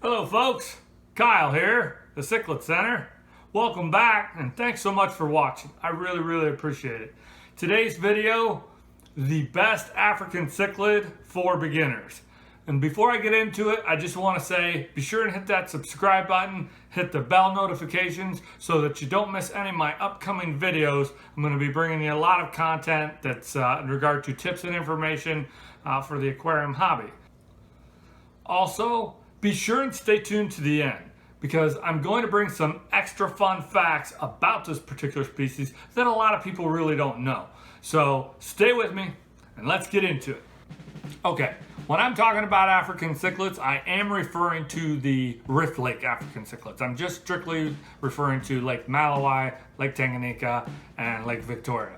Hello folks, Kyle here, the Cichlid Center. Welcome back and thanks so much for watching. I really appreciate it. Today's video, the best African cichlid for beginners. And before I get into it, I just want to say, be sure and hit that subscribe button, hit the bell notifications so that you don't miss any of my upcoming videos. I'm going to be bringing you a lot of content that's in regard to tips and information for the aquarium hobby. Also, be sure and stay tuned to the end because I'm going to bring some extra fun facts about this particular species that a lot of people really don't know. So stay with me and let's get into it. Okay, when I'm talking about African cichlids, I am referring to the Rift Lake African cichlids. I'm just strictly referring to Lake Malawi, Lake Tanganyika, and Lake Victoria.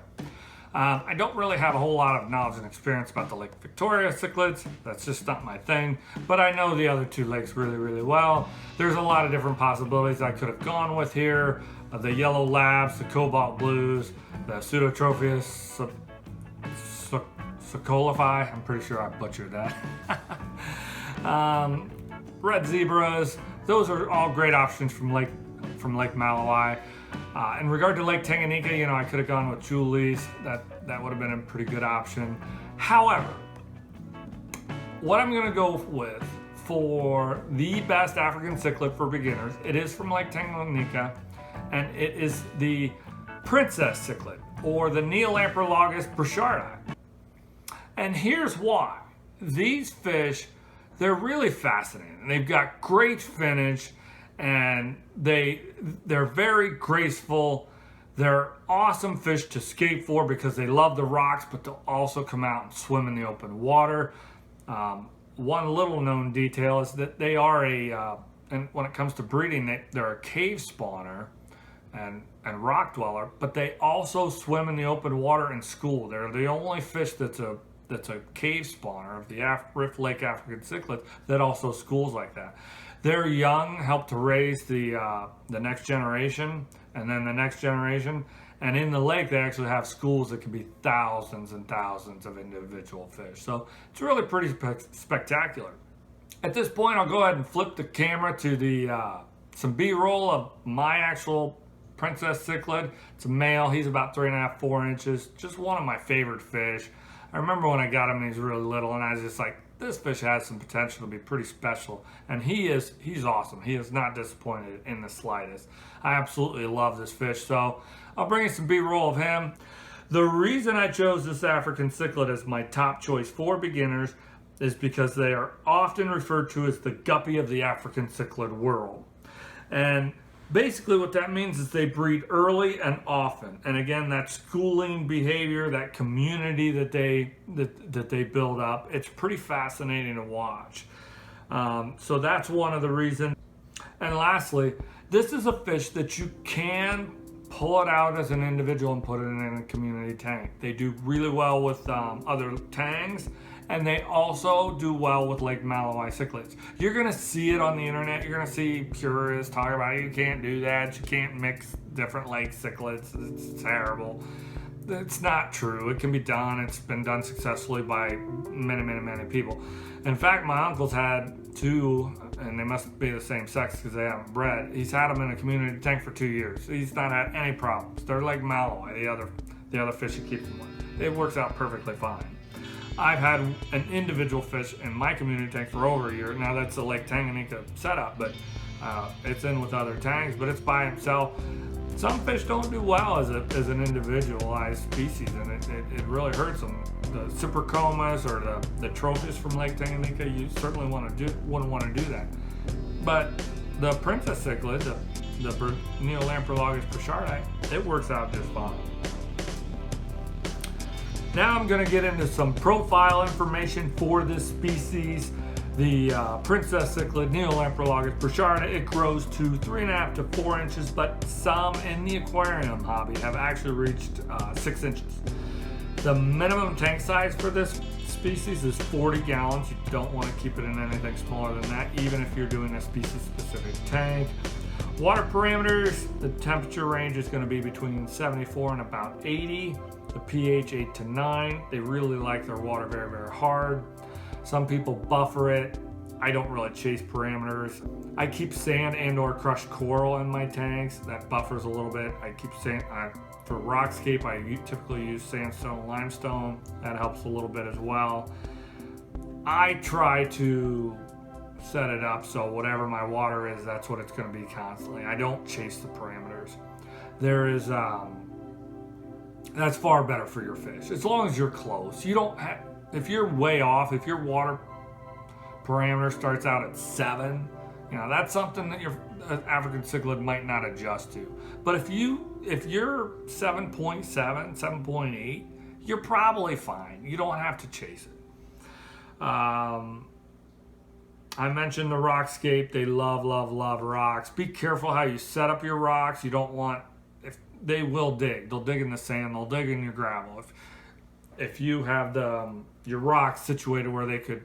I don't really have a whole lot of knowledge and experience about the Lake Victoria cichlids. That's just not my thing. But I know the other two lakes really well. There's a lot of different possibilities I could have gone with here. The yellow labs, the cobalt blues, the Pseudotropheus Socolify. I'm pretty sure I butchered that. Red zebras. Those are all great options from Lake Malawi. In regard to Lake Tanganyika, I could have gone with Julies. That would have been a pretty good option. However, what I'm going to go with for the best African cichlid for beginners, it is from Lake Tanganyika, and it is the Princess Cichlid, or the Neolamprologus Brichardi. And here's why. These fish, they're really fascinating. They've got great finish, and they're very graceful. They're awesome fish to skate for because they love the rocks, but they'll also come out and swim in the open water. One little known detail is that they are and when it comes to breeding, they're a cave spawner and rock dweller, but they also swim in the open water and school. They're the only fish that's a cave spawner of the Rift Lake African Cichlid that also schools like that. Their young help to raise the next generation, and then the next generation. And in the lake, they actually have schools that can be thousands and thousands of individual fish. So it's really pretty spectacular. At this point, I'll go ahead and flip the camera to some B-roll of my actual Princess Cichlid. It's a male. He's about 3.5, 4 inches. Just one of my favorite fish. I remember when I got him, he was really little, and I was just like, this fish has some potential to be pretty special. And he's awesome. He is not disappointed in the slightest. I absolutely love this fish. So I'll bring you some B-roll of him. The reason I chose this African cichlid as my top choice for beginners is because they are often referred to as the guppy of the African cichlid world. And basically what that means is they breed early and often. And again, that schooling behavior, that community that they build up, it's pretty fascinating to watch. So that's one of the reasons. And lastly, this is a fish that you can pull it out as an individual and put it in a community tank. They do really well with other tangs, and they also do well with Lake Malawi cichlids. You're gonna see it on the internet. You're gonna see purists talk about you can't do that. You can't mix different lake cichlids. It's terrible. It's not true. It can be done. It's been done successfully by many people. In fact, my uncle's had 2, and they must be the same sex because they haven't bred. He's had them in a community tank for 2 years. He's not had any problems. They're like Malawi, the other fish he keeps them with. It works out perfectly fine. I've had an individual fish in my community tank for over a year. Now that's a Lake Tanganyika setup, but it's in with other tanks, but it's by himself. Some fish don't do well as an individualized species, and it really hurts them. The ccomes or the trophies from Lake Tanganyika, you certainly wouldn't want to do that. But the Princess Cichlid, the Neolamprologus Brichardi, it works out just fine. Now I'm going to get into some profile information for this species. The Princess Cichlid, Neolamprologus Brichardi, it grows to 3.5 to 4 inches, but some in the aquarium hobby have actually reached 6 inches. The minimum tank size for this species is 40 gallons. You don't want to keep it in anything smaller than that, even if you're doing a species-specific tank. Water parameters, the temperature range is going to be between 74 and about 80. The pH 8 to 9. They really like their water very hard. Some people buffer it. I don't really chase parameters. I keep sand and or crushed coral in my tanks. That buffers a little bit. I keep sand, for rockscape, I typically use sandstone and limestone. That helps a little bit as well. I try to set it up so whatever my water is, that's what it's going to be constantly. I don't chase the parameters. There is, that's far better for your fish. As long as you're close. You don't have, if you're way off, if your water parameter starts out at 7, you know, that's something that your African cichlid might not adjust to. But if you're 7.7, 7.8, you're probably fine. You don't have to chase it. I mentioned the rockscape. They love rocks. Be careful how you set up your rocks. You don't want, if they will dig. They'll dig in the sand. They'll dig in your gravel. If you have your rocks situated where they could,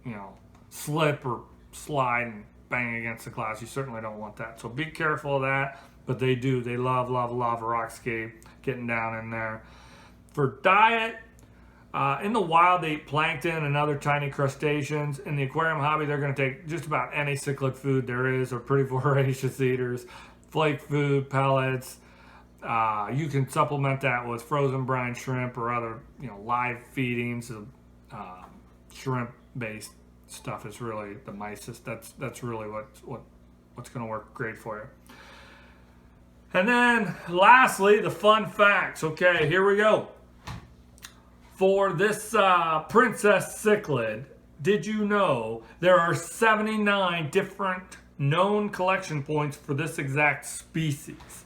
you know, slip or slide and bang against the glass, you certainly don't want that. So be careful of that. But they do. They love rockscape, getting down in there. For diet, in the wild, they eat plankton and other tiny crustaceans. In the aquarium hobby, they're going to take just about any cichlid food there is. They're pretty voracious eaters. Flake food, pellets. You can supplement that with frozen brine shrimp or other, you know, live feedings of shrimp-based stuff is really the nicest. That's really what's going to work great for you. And then, lastly, the fun facts. Okay, here we go. For this Princess Cichlid, did you know there are 79 different known collection points for this exact species?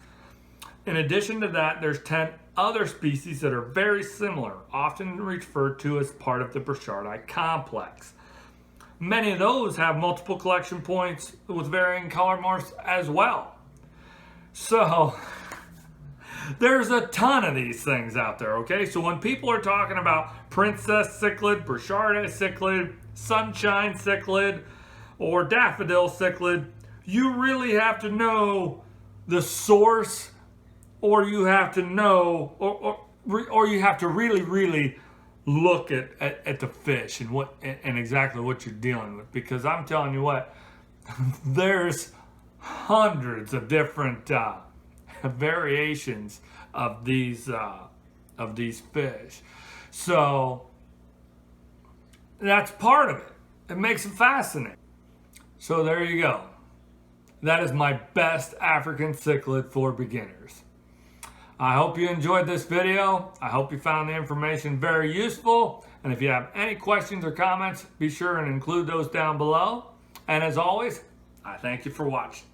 In addition to that, there's 10 other species that are very similar, often referred to as part of the Brichardi complex. Many of those have multiple collection points with varying color marks as well. So, there's a ton of these things out there, okay? So when people are talking about Princess Cichlid, Brichardi Cichlid, Sunshine Cichlid, or Daffodil Cichlid, you really have to know the source, or you have to know, or you have to really look at the fish and exactly what you're dealing with. Because I'm telling you what, there's hundreds of different variations of these fish. So that's part of it. It makes it fascinating. So there you go. That is my best African cichlid for beginners. I hope you enjoyed this video. I hope you found the information very useful. And if you have any questions or comments, be sure and include those down below. And as always, I thank you for watching.